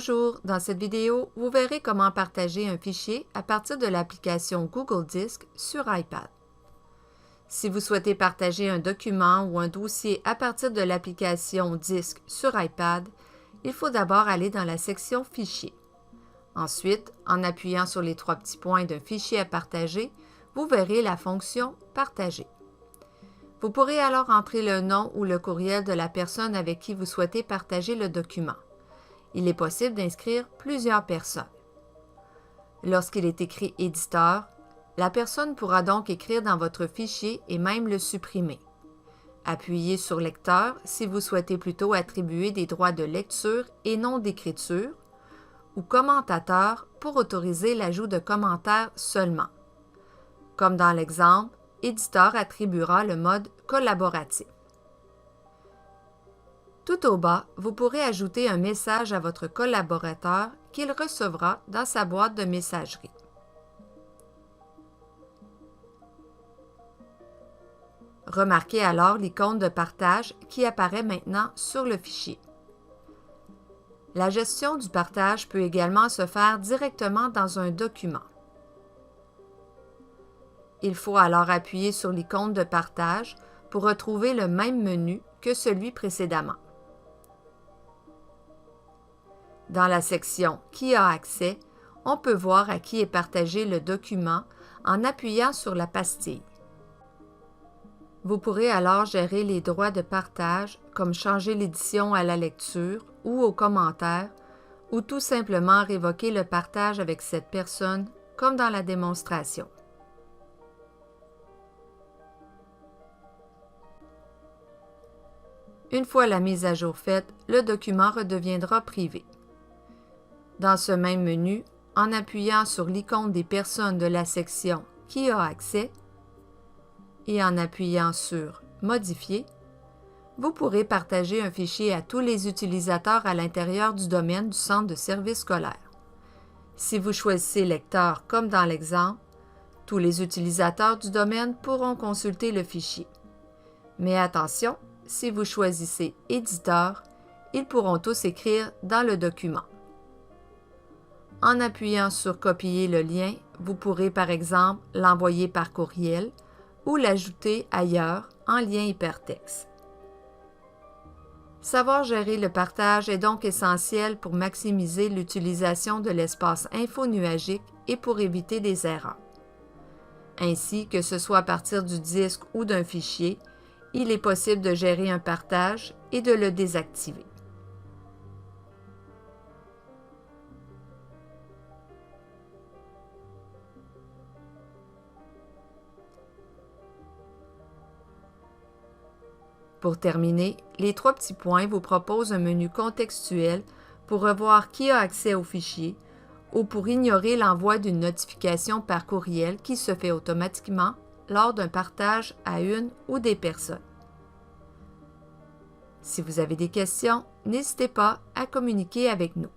Bonjour, dans cette vidéo, vous verrez comment partager un fichier à partir de l'application Google Disc sur iPad. Si vous souhaitez partager un document ou un dossier à partir de l'application Disc sur iPad, il faut d'abord aller dans la section Fichiers. Ensuite, en appuyant sur les trois petits points d'un fichier à partager, vous verrez la fonction Partager. Vous pourrez alors entrer le nom ou le courriel de la personne avec qui vous souhaitez partager le document. Il est possible d'inscrire plusieurs personnes. Lorsqu'il est écrit « Éditeur », la personne pourra donc écrire dans votre fichier et même le supprimer. Appuyez sur « Lecteur » si vous souhaitez plutôt attribuer des droits de lecture et non d'écriture, ou « Commentateur » pour autoriser l'ajout de commentaires seulement. Comme dans l'exemple, Éditeur attribuera le mode collaboratif. Tout au bas, vous pourrez ajouter un message à votre collaborateur qu'il recevra dans sa boîte de messagerie. Remarquez alors l'icône de partage qui apparaît maintenant sur le fichier. La gestion du partage peut également se faire directement dans un document. Il faut alors appuyer sur l'icône de partage pour retrouver le même menu que celui précédemment. Dans la section « Qui a accès », on peut voir à qui est partagé le document en appuyant sur la pastille. Vous pourrez alors gérer les droits de partage comme changer l'édition à la lecture ou aux commentaires ou tout simplement révoquer le partage avec cette personne comme dans la démonstration. Une fois la mise à jour faite, le document redeviendra privé. Dans ce même menu, en appuyant sur l'icône des personnes de la section « Qui a accès » et en appuyant sur « Modifier », vous pourrez partager un fichier à tous les utilisateurs à l'intérieur du domaine du centre de services scolaires. Si vous choisissez « Lecteur » comme dans l'exemple, tous les utilisateurs du domaine pourront consulter le fichier. Mais attention, si vous choisissez « Éditeur », ils pourront tous écrire dans le document. En appuyant sur « Copier le lien », vous pourrez par exemple l'envoyer par courriel ou l'ajouter ailleurs en lien hypertexte. Savoir gérer le partage est donc essentiel pour maximiser l'utilisation de l'espace infonuagique et pour éviter des erreurs. Ainsi, que ce soit à partir du disque ou d'un fichier, il est possible de gérer un partage et de le désactiver. Pour terminer, les trois petits points vous proposent un menu contextuel pour revoir qui a accès au fichier ou pour ignorer l'envoi d'une notification par courriel qui se fait automatiquement lors d'un partage à une ou des personnes. Si vous avez des questions, n'hésitez pas à communiquer avec nous.